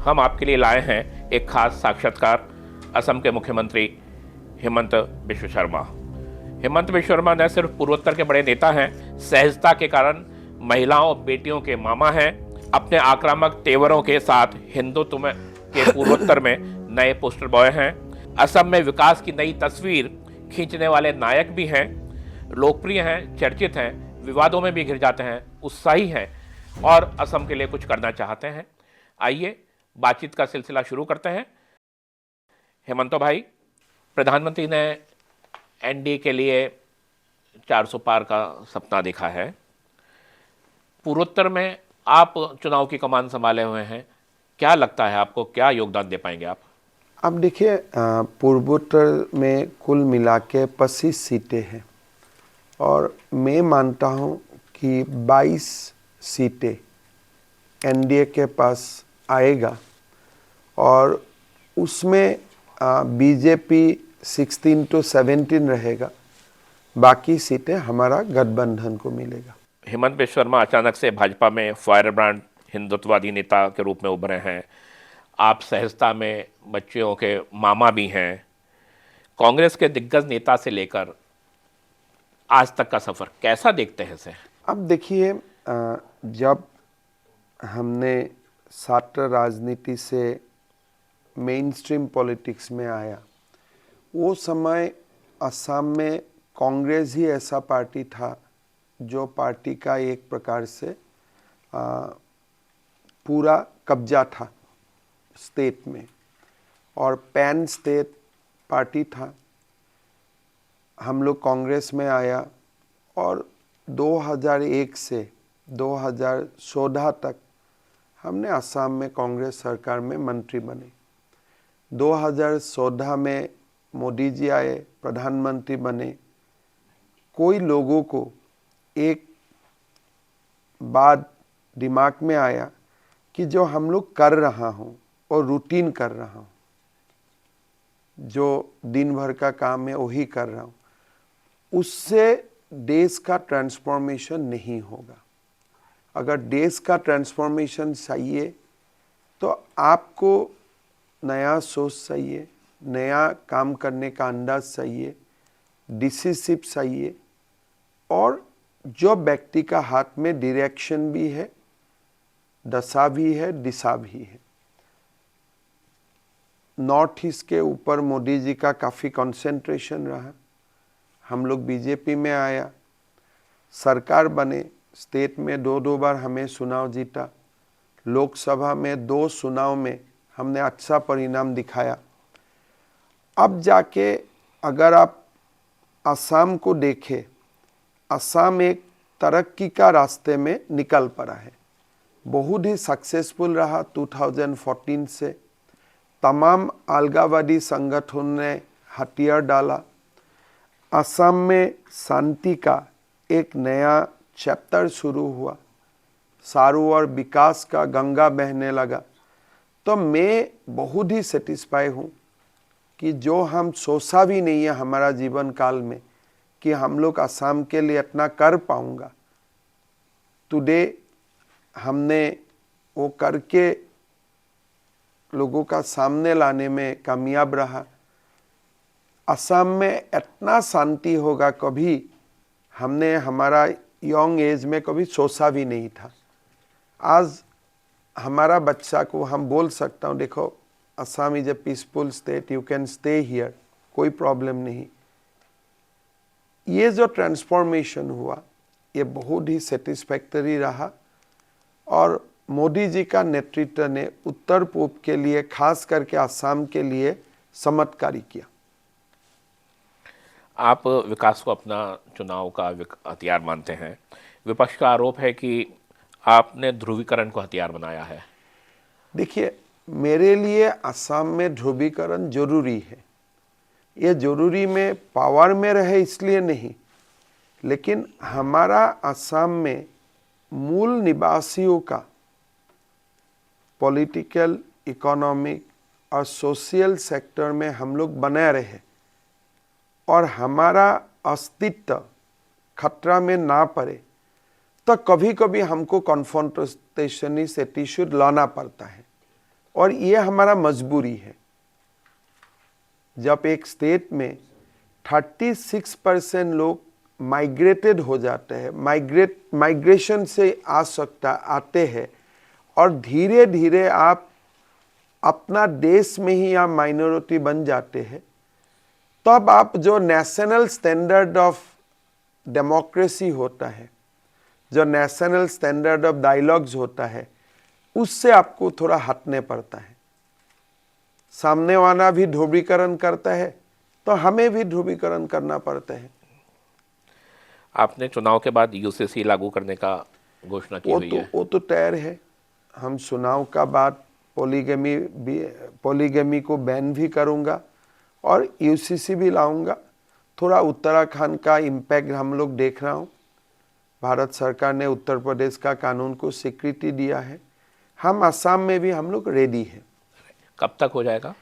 हम आपके लिए लाए हैं एक खास साक्षात्कार असम के मुख्यमंत्री हेमंत बिश्व शर्मा। हेमंत बिश्व शर्मा न सिर्फ पूर्वोत्तर के बड़े नेता हैं, सहजता के कारण महिलाओं बेटियों के मामा हैं। अपने आक्रामक तेवरों के साथ हिंदुत्व के पूर्वोत्तर में नए पोस्टर बॉय हैं। असम में विकास की नई तस्वीर खींचने वाले नायक भी हैं। लोकप्रिय हैं, चर्चित हैं, विवादों में भी घिर जाते हैं, उत्साही हैं और असम के लिए कुछ करना चाहते हैं। आइए बातचीत का सिलसिला शुरू करते हैं। हेमंतो भाई, प्रधानमंत्री ने एनडीए के लिए 400 पार का सपना देखा है। पूर्वोत्तर में आप चुनाव की कमान संभाले हुए हैं, क्या लगता है आपको, क्या योगदान दे पाएंगे आप? अब देखिए, पूर्वोत्तर में कुल मिला के 25 सीटें हैं और मैं मानता हूं कि 22 सीटें एनडीए के पास आएगा और उसमें बीजेपी 16 to 17 रहेगा, बाकी सीटें हमारा गठबंधन को मिलेगा। हेमंत बिश्व शर्मा अचानक से भाजपा में फायर ब्रांड हिंदुत्ववादी नेता के रूप में उभरे हैं। आप सहजता में बच्चियों के मामा भी हैं। कांग्रेस के दिग्गज नेता से लेकर आज तक का सफर कैसा देखते हैं इसे? अब देखिए, जब हमने छात्र राजनीति से मेन स्ट्रीम पॉलिटिक्स में आया, वो समय असम में कांग्रेस ही ऐसा पार्टी था जो पार्टी का एक प्रकार से पूरा कब्जा था स्टेट में और पैन स्टेट पार्टी था। हम लोग कांग्रेस में आया और 2001 से 2014 तक हमने असम में कांग्रेस सरकार में मंत्री बने। 2014 में मोदी जी आए, प्रधानमंत्री बने। कोई लोगों को एक बात दिमाग में आया कि जो हम लोग कर रहा हूँ और रूटीन कर रहा हूँ, जो दिन भर का काम है वही कर रहा हूँ, उससे देश का ट्रांसफॉर्मेशन नहीं होगा। अगर देश का ट्रांसफॉर्मेशन चाहिए तो आपको नया सोच चाहिए, नया काम करने का अंदाज चाहिए, डिसिसिव चाहिए और जो व्यक्ति का हाथ में डायरेक्शन भी है, दशा भी है, दिशा भी है। नॉर्थ ईस्ट के ऊपर मोदी जी का काफ़ी कंसंट्रेशन रहा। हम लोग बीजेपी में आया, सरकार बने, स्टेट में दो बार हमें चुनाव जीता, लोकसभा में 2 चुनाव में हमने अच्छा परिणाम दिखाया। अब जाके अगर आप असम को देखें, असम एक तरक्की का रास्ते में निकल पड़ा है, बहुत ही सक्सेसफुल रहा। 2014 से तमाम अलगाववादी संगठन ने हथियार डाला। असम में शांति का एक नया चैप्टर शुरू हुआ, चारों ओर विकास का गंगा बहने लगा। तो मैं बहुत ही सेटिस्फाई हूँ कि जो हम सोचा भी नहीं है हमारा जीवन काल में कि हम लोग असम के लिए इतना कर पाऊंगा, टुडे हमने वो करके लोगों का सामने लाने में कामयाब रहा। असम में इतना शांति होगा कभी हमने हमारा यंग एज में कभी सोचा भी नहीं था। आज हमारा बच्चा को हम बोल सकता हूँ, देखो Assam is a peaceful state, you can stay here, कोई प्रॉब्लम नहीं। ये जो ट्रांसफॉर्मेशन हुआ ये बहुत ही सेटिस्फैक्टरी रहा और मोदी जी का नेतृत्व ने उत्तर पूर्व के लिए, खास करके असम के लिए चमत्कारी किया। आप विकास को अपना चुनाव का हथियार मानते हैं। विपक्ष का आरोप है कि आपने ध्रुवीकरण को हथियार बनाया है। देखिए, मेरे लिए असम में ध्रुवीकरण जरूरी है। ये जरूरी में पावर में रहे इसलिए नहीं, लेकिन हमारा असम में मूल निवासियों का पॉलिटिकल, इकोनॉमिक और सोशल सेक्टर में हम लोग बने रहे और हमारा अस्तित्व खतरा में ना पड़े, तो कभी कभी हमको कॉन्फ्रंटेशनल एटीट्यूड लाना पड़ता है। और ये हमारा मजबूरी है। जब एक स्टेट में 36% लोग माइग्रेटेड हो जाते हैं, माइग्रेशन से आते हैं, और धीरे धीरे आप अपना देश में ही आप माइनॉरिटी बन जाते हैं, तब आप जो नेशनल स्टैंडर्ड ऑफ डेमोक्रेसी होता है, जो नेशनल स्टैंडर्ड ऑफ डायलॉग्स होता है, उससे आपको थोड़ा हटने पड़ता है। सामने वाला भी ध्रुवीकरण करता है तो हमें भी ध्रुवीकरण करना पड़ता है। आपने चुनाव के बाद यूसीसी लागू करने का घोषणा की हुई है। वो तो तैयार है। हम चुनाव का बाद पॉलीगमी को बैन भी करूंगा और यूसीसी भी लाऊंगा। थोड़ा उत्तराखंड का इम्पैक्ट हम लोग देख रहा हूँ। भारत सरकार ने उत्तर प्रदेश का कानून को स्वीकृति दिया है। हम असम में भी हम लोग रेडी हैं। कब तक हो जाएगा?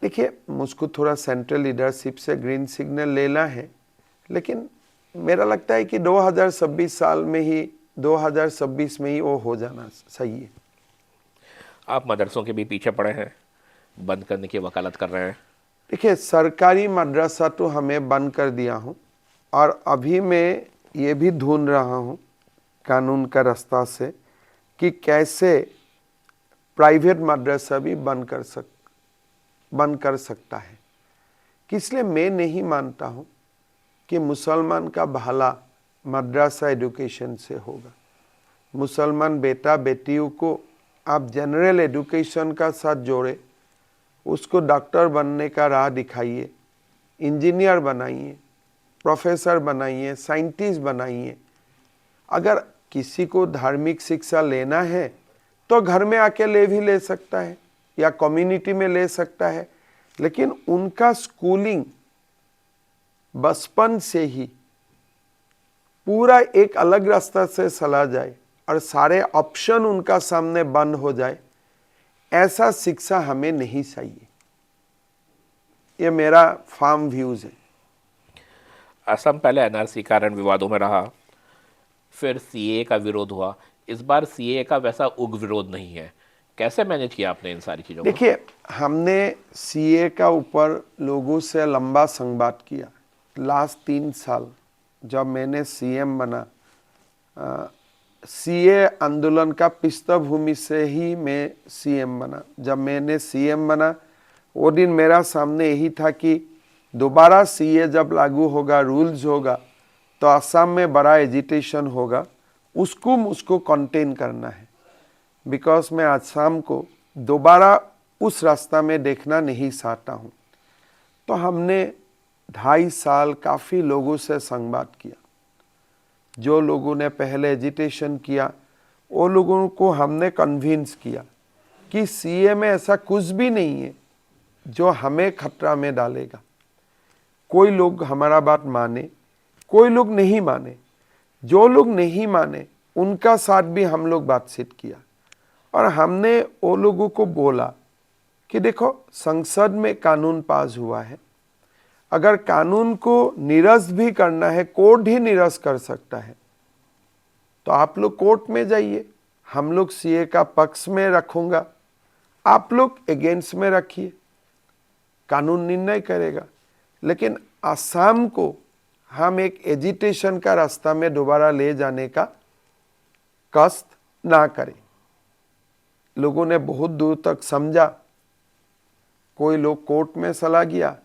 देखिए, मुझको थोड़ा सेंट्रल लीडरशिप से ग्रीन सिग्नल लेना है, लेकिन मेरा लगता है कि 2026 में ही वो हो जाना सही है। आप मदरसों के भी पीछे पड़े हैं, बंद करने की वकालत कर रहे हैं। देखिए, सरकारी मदरसा तो हमें बंद कर दिया हूँ, और अभी मैं ये भी ढूंढ रहा हूँ कानून का रास्ता से कि कैसे प्राइवेट मदरसा भी बंद कर सकता है। कि इसलिए मैं नहीं मानता हूँ कि मुसलमान का भला मदरसा एजुकेशन से होगा। मुसलमान बेटा बेटियों को आप जनरल एजुकेशन का साथ जोड़े, उसको डॉक्टर बनने का राह दिखाइए, इंजीनियर बनाइए, प्रोफेसर बनाइए, साइंटिस्ट बनाइए। अगर किसी को धार्मिक शिक्षा लेना है तो घर में आके ले सकता है या कम्युनिटी में ले सकता है, लेकिन उनका स्कूलिंग बचपन से ही पूरा एक अलग रास्ता से चला जाए और सारे ऑप्शन उनका सामने बंद हो जाए, ऐसा शिक्षा हमें नहीं चाहिए। ये मेरा फार्म व्यूज है। असम पहले एनआरसी कारण विवादों में रहा, फिर सीए का विरोध हुआ। इस बार सीए का वैसा उग्र विरोध नहीं है। कैसे मैनेज किया आपने इन सारी चीज़ों को? देखिए, हमने सीए का ऊपर लोगों से लंबा संवाद किया। लास्ट 3 साल जब मैंने सीएम बना, सीए आंदोलन का पृष्ठभूमि से ही मैं सीएम बना। जब मैंने सीएम बना, वो दिन मेरा सामने यही था कि दोबारा सीए जब लागू होगा, रूल्स होगा, तो असम में बड़ा एजिटेशन होगा, उसको मुझको कंटेन करना है। बिकॉज मैं असम को दोबारा उस रास्ता में देखना नहीं चाहता हूँ। तो हमने 2.5 साल काफ़ी लोगों से संवाद किया। जो लोगों ने पहले एजिटेशन किया, वो लोगों को हमने कन्विंस किया कि सीए में ऐसा कुछ भी नहीं है जो हमें खतरा में डालेगा। कोई लोग हमारा बात माने, कोई लोग नहीं माने। जो लोग नहीं माने उनका साथ भी हम लोग बातचीत किया, और हमने वो लोगों को बोला कि देखो, संसद में कानून पास हुआ है, अगर कानून को निरस्त भी करना है, कोर्ट ही निरस्त कर सकता है, तो आप लोग कोर्ट में जाइए। हम लोग सीए का पक्ष में रखूंगा, आप लोग अगेंस्ट में रखिए, कानून निर्णय करेगा। लेकिन असम को हम एक एजिटेशन का रास्ता में दोबारा ले जाने का कष्ट ना करें। लोगों ने बहुत दूर तक समझा। कोई लोग कोर्ट में चला गया,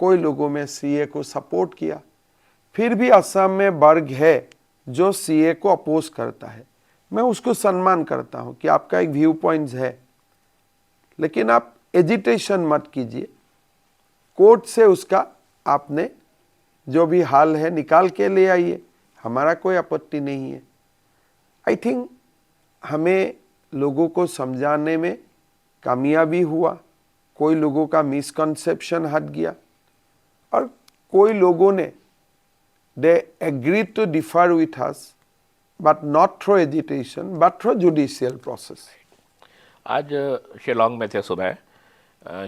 कोई लोगों में सीए को सपोर्ट किया। फिर भी असम में वर्ग है जो सीए को अपोज करता है। मैं उसको सम्मान करता हूं कि आपका एक व्यू पॉइंट है, लेकिन आप एजिटेशन मत कीजिए। कोर्ट से उसका आपने जो भी हाल है निकाल के ले आइए, हमारा कोई आपत्ति नहीं है। आई थिंक हमें लोगों को समझाने में कामयाबी हुआ। कोई लोगों का मिसकंसेप्शन हट गया, और कोई लोगों ने they agree to differ with us, but not through agitation but through judicial process. आज शिलोंग में थे सुबह।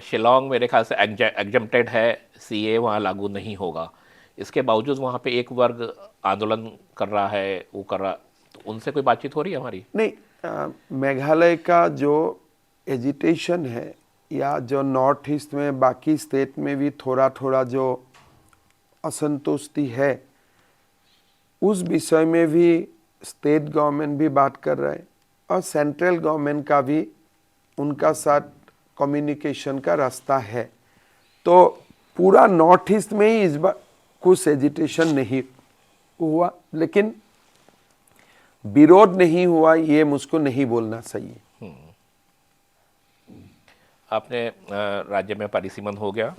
शिलोंग मेरे ख्याल से एग्जम्प्टेड है, सीए वहाँ लागू नहीं होगा। इसके बावजूद वहाँ पे एक वर्ग आंदोलन कर रहा है, वो कर रहा, तो उनसे कोई बातचीत हो रही है हमारी? नहीं, मेघालय का जो एजिटेशन है या जो नॉर्थ ईस्ट में बाकी स्टेट में भी थोड़ा थोड़ा जो असंतुष्टि है, उस विषय में भी स्टेट गवर्नमेंट भी बात कर रहे हैं और सेंट्रल गवर्नमेंट का भी उनका साथ कम्युनिकेशन का रास्ता है। तो पूरा नॉर्थ ईस्ट में ही इस बार कुछ एजिटेशन नहीं हुआ, लेकिन विरोध नहीं हुआ ये मुझको नहीं बोलना चाहिए। आपने राज्य में परिसीमन हो गया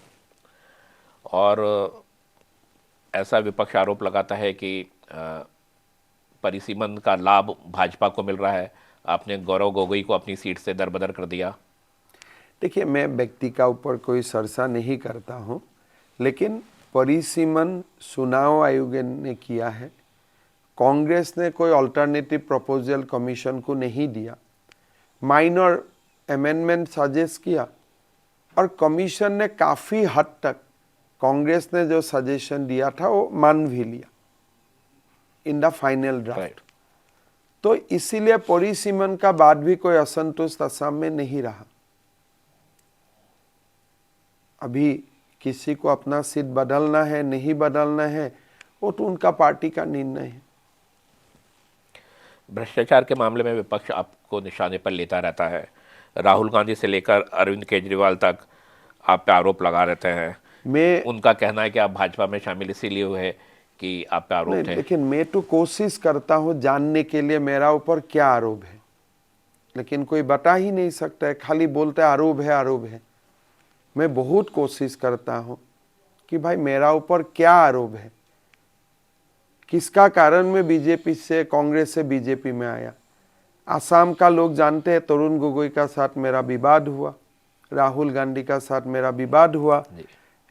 और ऐसा विपक्ष आरोप लगाता है कि परिसीमन का लाभ भाजपा को मिल रहा है। आपने गौरव गोगोई को अपनी सीट से दरबदर कर दिया। देखिए, मैं व्यक्ति का ऊपर कोई चर्चा नहीं करता हूं, लेकिन परिसीमन चुनाव आयोग ने किया है। कांग्रेस ने कोई अल्टरनेटिव प्रपोजल कमीशन को नहीं दिया, माइनर अमेंडमेंट सजेस्ट किया और कमीशन ने काफ़ी हद तक कांग्रेस ने जो सजेशन दिया था वो मान भी लिया इन द फाइनल ड्राफ्ट। तो इसीलिए परिसीमन का बाद भी कोई असंतुष्ट असम में नहीं रहा। अभी किसी को अपना सीट बदलना है नहीं बदलना है वो तो उनका पार्टी का निर्णय है। भ्रष्टाचार के मामले में विपक्ष आपको निशाने पर लेता रहता है। राहुल गांधी से लेकर अरविंद केजरीवाल तक आप पे आरोप लगा रहते हैं। उनका कहना है कि आप भाजपा में शामिल इसीलिए हुए कि आप पे आरोप थे। लेकिन मैं तो कोशिश करता हूं जानने के लिए मेरा ऊपर क्या आरोप है, लेकिन कोई बता ही नहीं सकता है, खाली बोलता है आरोप है आरोप है। मैं बहुत कोशिश करता हूं कि भाई मेरा ऊपर क्या आरोप है, किसका कारण मैं बीजेपी से कांग्रेस से बीजेपी में आया। आसाम का लोग जानते हैं तरुण गोगोई का साथ मेरा विवाद हुआ, राहुल गांधी का साथ मेरा विवाद हुआ,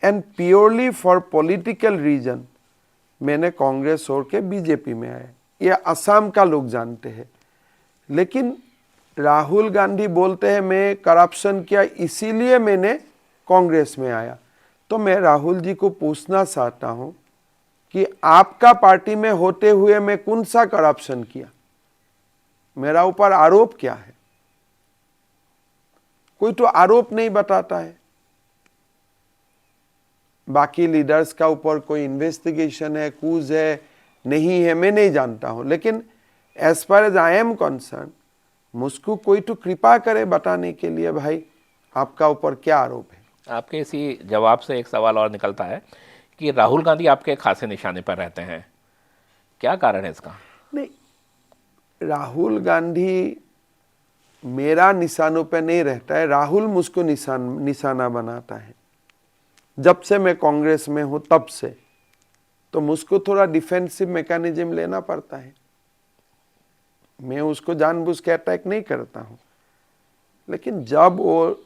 and purely for political reason मैंने कांग्रेस छोड़ के बीजेपी में आया। ये आसाम का लोग जानते हैं। लेकिन राहुल गांधी बोलते हैं मैं करप्शन किया इसीलिए मैंने कांग्रेस में आया। तो मैं राहुल जी को पूछना चाहता हूं कि आपका पार्टी में होते हुए मैं कौन सा करप्शन किया, मेरा ऊपर आरोप क्या है? कोई तो आरोप नहीं बताता है। बाकी लीडर्स का ऊपर कोई इन्वेस्टिगेशन है, कूज है, नहीं है, मैं नहीं जानता हूं। लेकिन as far as I am concern, मुझको कोई तो कृपा करे बताने के लिए भाई आपका ऊपर क्या आरोप है। आपके इसी जवाब से एक सवाल और निकलता है कि राहुल गांधी आपके खासे निशाने पर रहते हैं, क्या कारण है इसका? नहीं, राहुल गांधी मेरा निशानों पे नहीं रहता है, राहुल मुझको निशाना बनाता है। जब से मैं कांग्रेस में हूं तब से तो मुझको थोड़ा डिफेंसिव मैकेनिज्म लेना पड़ता है। मैं उसको जानबूझ के अटैक नहीं करता हूं, लेकिन जब वो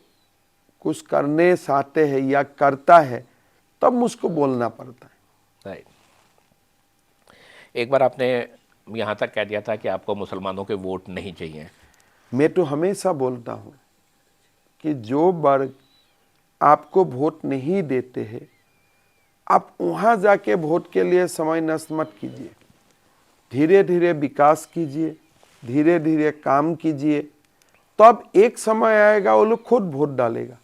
कुछ करने चाहते हैं या करता है तब मुझको बोलना पड़ता है। राइट। एक बार आपने यहाँ तक कह दिया था कि आपको मुसलमानों के वोट नहीं चाहिए। मैं तो हमेशा बोलता हूँ कि जो वर्ग आपको वोट नहीं देते हैं आप वहाँ जाके वोट के लिए समय नष्ट मत कीजिए। धीरे धीरे विकास कीजिए, धीरे धीरे काम कीजिए, तब एक समय आएगा वो लोग खुद वोट डालेगा।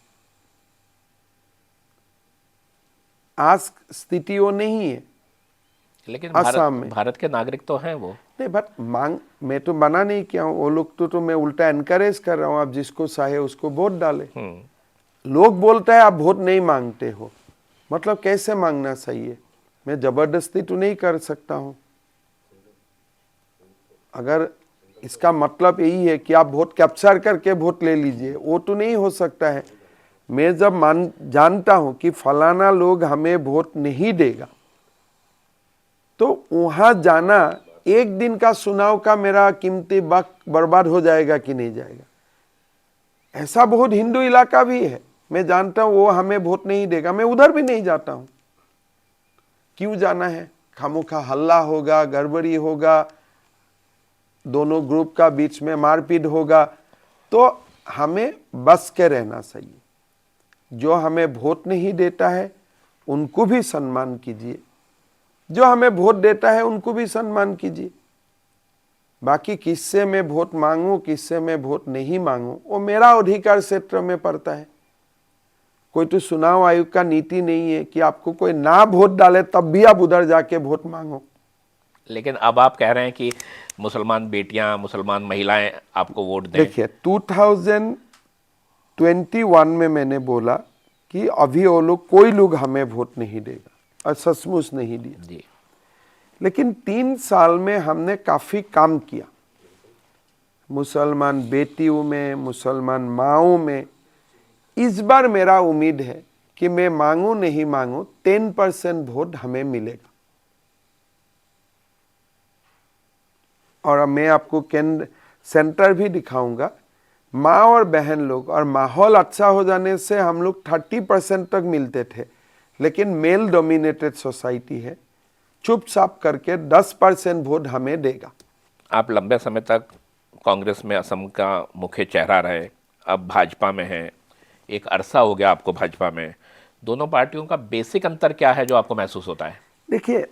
आज स्थिति वो नहीं है। लेकिन असम भारत के नागरिक तो हैं वो। नहीं, बट मांग मैं तो मना नहीं किया हूँ, वो लोग तो मैं उल्टा एनकरेज कर रहा हूँ आप जिसको चाहे उसको वोट डाले। लोग बोलते हैं आप वोट नहीं मांगते हो, मतलब कैसे मांगना चाहिए? मैं जबरदस्ती तो नहीं कर सकता हूँ। अगर इसका मतलब यही है कि आप वोट कैप्चर करके वोट ले लीजिए, वो तो नहीं हो सकता है। मैं जब जानता हूं कि फलाना लोग हमें वोट नहीं देगा तो वहां जाना एक दिन का चुनाव का मेरा कीमती वक्त बर्बाद हो जाएगा कि नहीं जाएगा। ऐसा बहुत हिंदू इलाका भी है, मैं जानता हूं वो हमें वोट नहीं देगा, मैं उधर भी नहीं जाता हूं। क्यों जाना है? खामोखा हल्ला होगा, गड़बड़ी होगा, दोनों ग्रुप का बीच में मारपीट होगा। तो हमें बच के रहना चाहिए। जो हमें वोट नहीं देता है उनको भी सम्मान कीजिए, जो हमें वोट देता है उनको भी सम्मान कीजिए। बाकी किससे मैं वोट मांगू किससे मैं वोट नहीं मांगू वो मेरा अधिकार क्षेत्र में पड़ता है। कोई तो चुनाव आयोग का नीति नहीं है कि आपको कोई ना वोट डाले तब भी आप उधर जाके वोट मांगो। लेकिन अब आप कह रहे हैं कि मुसलमान बेटियां, मुसलमान महिलाएं आपको वोट दें। देखिए 2021 में मैंने बोला कि अभी वो लोग कोई लोग हमें वोट नहीं देगा और सचमुच नहीं दिया। जी, लेकिन 3 साल में हमने काफी काम किया मुसलमान बेटियों में, मुसलमान माओं में। इस बार मेरा उम्मीद है कि मैं मांगू नहीं मांगू 10% वोट हमें मिलेगा। और मैं आपको केंद्र सेंटर भी दिखाऊंगा। माँ और बहन लोग और माहौल अच्छा हो जाने से हम लोग 30% तक मिलते थे, लेकिन मेल डोमिनेटेड सोसाइटी है, चुपचाप करके 10% वोट हमें देगा। आप लंबे समय तक कांग्रेस में असम का मुख्य चेहरा रहे, अब भाजपा में हैं, एक अरसा हो गया आपको भाजपा में। दोनों पार्टियों का बेसिक अंतर क्या है जो आपको महसूस होता है? देखिए,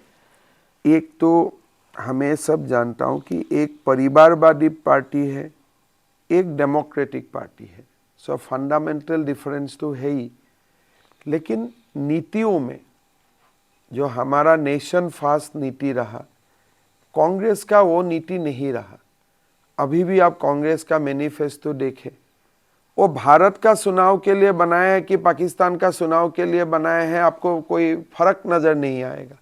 एक तो हमें सब जानता हूं कि एक परिवारवादी पार्टी है, एक डेमोक्रेटिक पार्टी है। सो फंडामेंटल डिफरेंस तो है ही, लेकिन नीतियों में जो हमारा नेशन फास्ट नीति रहा, कांग्रेस का वो नीति नहीं रहा। अभी भी आप कांग्रेस का मैनिफेस्टो देखें, वो भारत का चुनाव के लिए बनाया है कि पाकिस्तान का चुनाव के लिए बनाया है, आपको कोई फर्क नजर नहीं आएगा।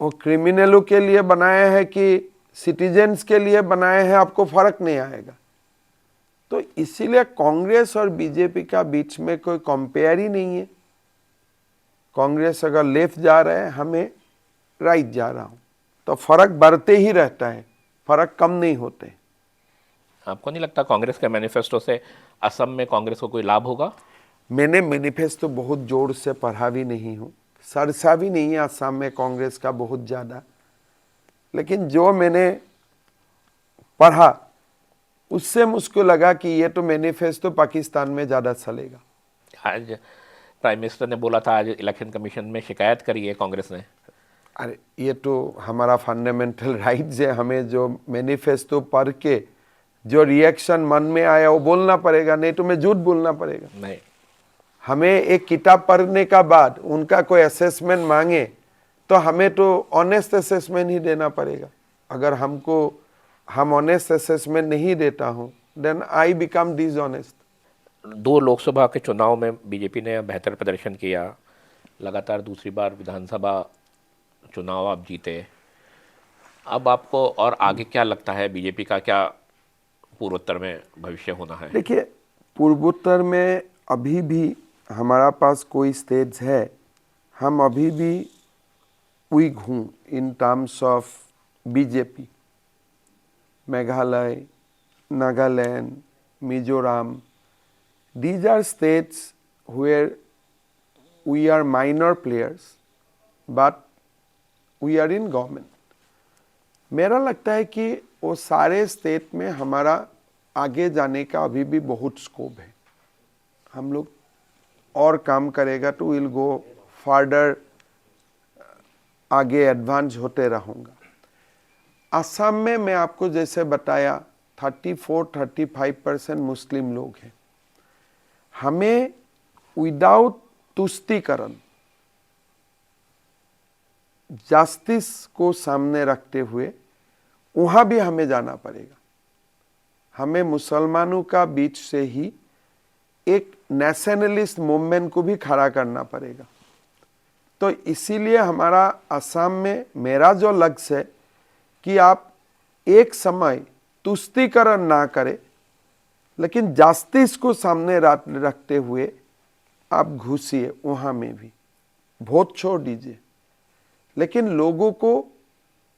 वो क्रिमिनलों के लिए बनाया है कि सिटीजन्स के लिए बनाया है, आपको फर्क नहीं आएगा। तो इसीलिए कांग्रेस और बीजेपी का बीच में कोई कंपेयर ही नहीं है। कांग्रेस अगर लेफ्ट जा रहा है, हमें राइट जा रहा हूं, तो फर्क बढ़ते ही रहता है, फर्क कम नहीं होते। आपको नहीं लगता कांग्रेस के मैनिफेस्टो से असम में कांग्रेस को कोई लाभ होगा? मैंने मैनिफेस्टो बहुत जोर से पढ़ा भी नहीं हूँ, सरसा भी नहीं है असम में कांग्रेस का बहुत ज़्यादा, लेकिन जो मैंने पढ़ा उससे मुझको लगा कि ये तो मैनिफेस्टो पाकिस्तान में ज़्यादा चलेगा। आज प्राइम मिनिस्टर ने बोला था आज इलेक्शन कमीशन में शिकायत करी है कांग्रेस ने। अरे ये तो हमारा फंडामेंटल राइट्स है, हमें जो मैनिफेस्टो पढ़ के जो रिएक्शन मन में आया वो बोलना पड़ेगा, नहीं तो मैं झूठ बोलना पड़ेगा। नहीं, हमें एक किताब पढ़ने का बाद उनका कोई असेसमेंट मांगे तो हमें तो ऑनेस्ट असेसमेंट ही देना पड़ेगा। अगर हम ऑनेस्ट असेसमेंट नहीं देता हूं, then I become dishonest. 2 Lok Sabha के चुनाव में बीजेपी ने बेहतर प्रदर्शन किया, लगातार दूसरी बार विधानसभा चुनाव आप जीते। अब आपको और आगे क्या लगता है, बीजेपी का क्या पूर्वोत्तर में भविष्य होना है? देखिए, पूर्वोत्तर में अभी भी हमारा पास कोई स्टेज है, हम अभी भी वीक हूँ in terms of BJP. Meghalaya, Nagaland, Mizoram, these are states where we are minor players but we are in government. मेरा लगता है कि वो सारे स्टेट में हमारा आगे जाने का अभी भी बहुत स्कोप है। हम लोग और काम करेगा तो विल गो फर्दर, आगे एडवांस होते रहूँगा। असम में मैं आपको जैसे बताया 34-35% मुस्लिम लोग हैं। हमें विदाउट तुष्टीकरण, जस्टिस को सामने रखते हुए वहां भी हमें जाना पड़ेगा। हमें मुसलमानों का बीच से ही एक नेशनलिस्ट मूवमेंट को भी खड़ा करना पड़ेगा। तो इसीलिए हमारा असम में मेरा जो लक्ष्य है कि आप एक समय तुष्टीकरण ना करें, लेकिन जस्टिस को सामने रखते हुए आप घुसिए, वहां में भी वोट छोड़ दीजिए, लेकिन लोगों को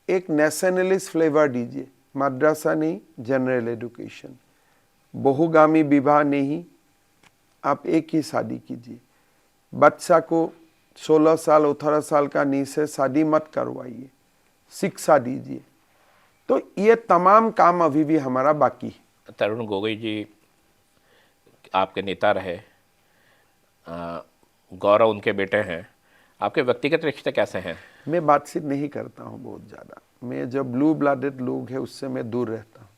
एक नेशनलिस्ट फ्लेवर दीजिए। मद्रासा नहीं, जनरल एजुकेशन, बहुगामी विवाह नहीं, आप एक ही शादी कीजिए। बच्चा को 16 साल 18 साल का नीचे शादी मत करवाइए, शिक्षा दीजिए। तो ये तमाम काम अभी भी हमारा बाकी है। तरुण गोगोई जी आपके नेता रहे, गौरव उनके बेटे हैं, आपके व्यक्तिगत रिश्ते कैसे हैं? मैं बातचीत नहीं करता हूँ बहुत ज़्यादा। मैं जो ब्लू ब्लडेड लोग हैं उससे मैं दूर रहता हूँ।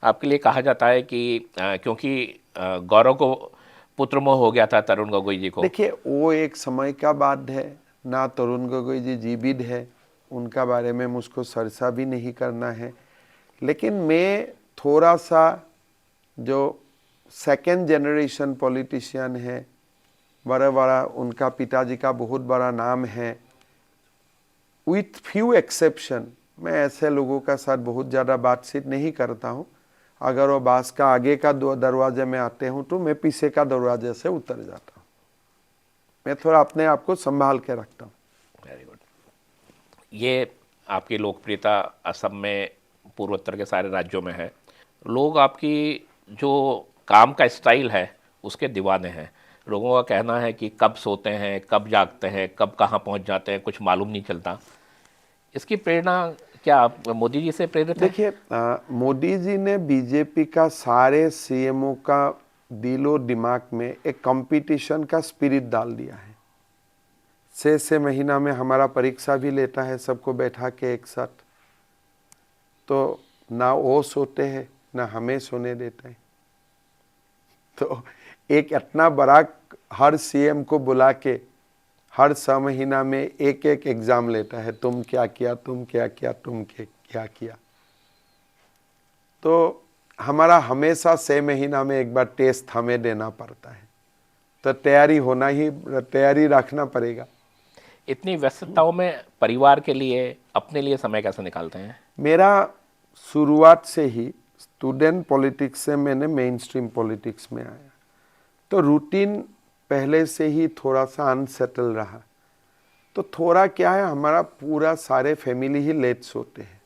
आपके लिए कहा जाता है कि क्योंकि गौरव को पुत्रमोह हो गया था तरुण गोगोई जी को। देखिए, वो एक समय का बात है ना। तरुण गोगोई जी जीवित है, उनका बारे में मुझको चर्चा भी नहीं करना है। लेकिन मैं थोड़ा सा जो सेकेंड जनरेशन पॉलिटिशियन है, बड़ा बड़ा उनका पिताजी का बहुत बड़ा नाम है, विथ फ्यू एक्सेप्शन मैं ऐसे लोगों का साथ बहुत ज़्यादा बातचीत नहीं करता हूँ। अगर वो बास का आगे का दरवाजे में आते हूँ तो मैं पीछे का दरवाजे से उतर जाता हूँ। मैं थोड़ा अपने आप को संभाल के रखता हूँ। Very good. ये आपकी लोकप्रियता असम में पूर्वोत्तर के सारे राज्यों में है। लोग आपकी जो काम का स्टाइल है उसके दीवाने हैं। लोगों का कहना है कि कब सोते हैं, कब जागते हैं, कब कहाँ पहुँच जाते हैं, कुछ मालूम नहीं चलता। इसकी प्रेरणा क्या आप मोदी जी से प्रेरित है? देखिए, मोदी जी ने बीजेपी का सारे सीएमओ का दिलो दिमाग में एक कंपटीशन का स्पिरिट डाल दिया है। 6 महीना में हमारा परीक्षा भी लेता है सबको बैठा के एक साथ। तो ना वो सोते हैं ना हमें सोने देते हैं। तो एक इतना बड़ा हर सीएम को बुला के हर 6 महीना में एक एक एग्जाम लेता है, तुम क्या किया, तुम क्या किया, तुम क्या किया। तो हमारा हमेशा 6 महीना में एक बार टेस्ट हमें देना पड़ता है। तो तैयारी रखना पड़ेगा। इतनी व्यस्तताओं में परिवार के लिए, अपने लिए समय कैसे निकालते हैं? मेरा शुरुआत से ही स्टूडेंट पॉलिटिक्स से मैंने मेन स्ट्रीम पॉलिटिक्स में आया, तो रूटीन पहले से ही थोड़ा सा अनसेटल रहा। तो थोड़ा क्या है, हमारा पूरा सारे फैमिली ही लेट सोते हैं।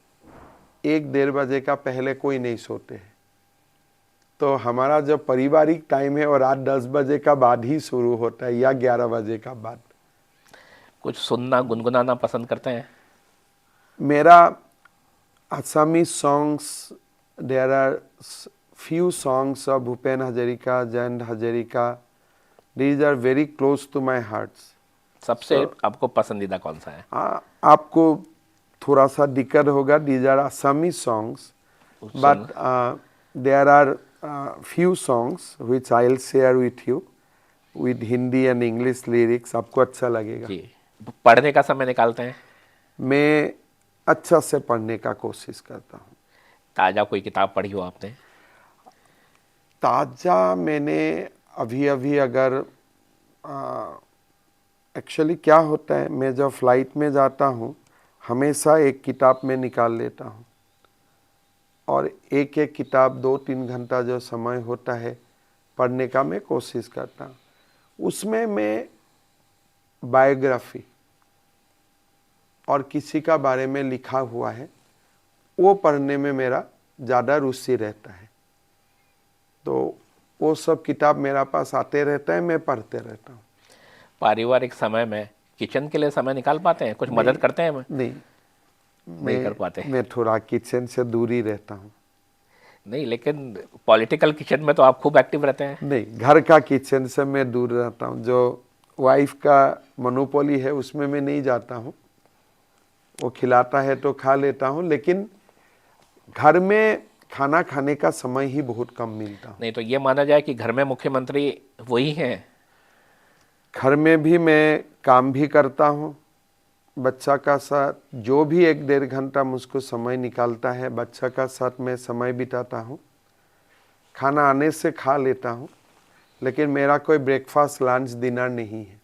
1-1:30 बजे का पहले कोई नहीं सोते हैं। तो हमारा जो पारिवारिक टाइम है और रात 10 बजे का बाद ही शुरू होता है या 11 बजे का बाद। कुछ सुनना, गुनगुनाना पसंद करते हैं? मेरा Asami songs, there are few songs of Bhupen Hazarika, Jayant Hazarika, these are very close to my hearts. सबसे आपको पसंदीदा कौन सा है? आपको थोड़ा सा दिक्कत होगा, these are Assami songs, but there are few songs which I'll share with you with Hindi and English lyrics. आपको अच्छा लगेगा। जी। पढ़ने का समय निकालते हैं? मैं अच्छा से पढ़ने का कोशिश करता हूँ। ताज़ा कोई किताब पढ़ी हो आपने? ताज़ा मैंने अभी अगर एक्चुअली क्या होता है, मैं जब फ्लाइट में जाता हूँ हमेशा एक किताब में निकाल लेता हूँ और एक एक किताब 2-3 घंटा जो समय होता है पढ़ने का मैं कोशिश करता हूँ। उसमें मैं बायोग्राफी और किसी का बारे में लिखा हुआ है वो पढ़ने में मेरा ज़्यादा रुचि रहता है। तो वो सब किताब मेरा पास आते रहता है, मैं पढ़ते रहता हूँ। पारिवारिक समय में किचन के लिए समय निकाल पाते हैं? कुछ मदद करते हैं? नहीं कर पाते। मैं थोड़ा किचन से दूर ही रहता हूँ। नहीं, लेकिन पॉलिटिकल किचन में तो आप खूब एक्टिव रहते हैं। नहीं, घर का किचन से मैं दूर रहता हूँ। जो वाइफ का मोनोपोली है उसमें मैं नहीं जाता हूँ। वो खिलाता है तो खा लेता हूँ, लेकिन घर में खाना खाने का समय ही बहुत कम मिलता। नहीं तो ये माना जाए कि घर में मुख्यमंत्री वही हैं? घर में भी मैं काम भी करता हूँ, बच्चा का साथ जो भी 1-1.5 घंटा मुझको समय निकालता है बच्चा का साथ मैं समय बिताता हूँ। खाना आने से खा लेता हूँ, लेकिन मेरा कोई ब्रेकफास्ट लंच डिनर नहीं है।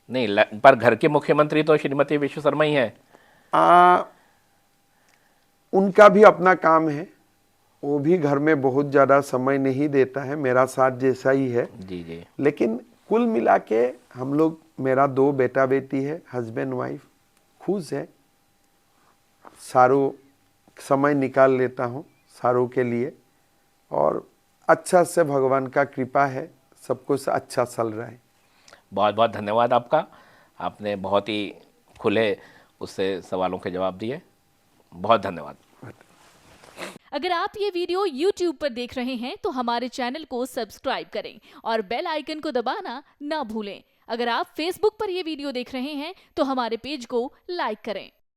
नहीं, पर घर के मुख्यमंत्री तो श्रीमती विश्व शर्मा ही हैं। उनका भी अपना काम है, वो भी घर में बहुत ज़्यादा समय नहीं देता है, मेरा साथ जैसा ही है। जी जी। लेकिन कुल मिला के हम लोग, मेरा 2 बेटा बेटी है, हस्बैंड वाइफ, खुश है। सारों समय निकाल लेता हूँ सारों के लिए और अच्छा से भगवान का कृपा है, सब कुछ अच्छा चल रहा है। बहुत बहुत धन्यवाद आपका। आपने बहुत ही खुले उससे सवालों के जवाब दिए। बहुत धन्यवाद। अगर आप ये वीडियो YouTube पर देख रहे हैं तो हमारे चैनल को सब्सक्राइब करें और बेल आइकन को दबाना ना भूलें अगर आप Facebook पर यह वीडियो देख रहे हैं तो हमारे पेज को लाइक करें।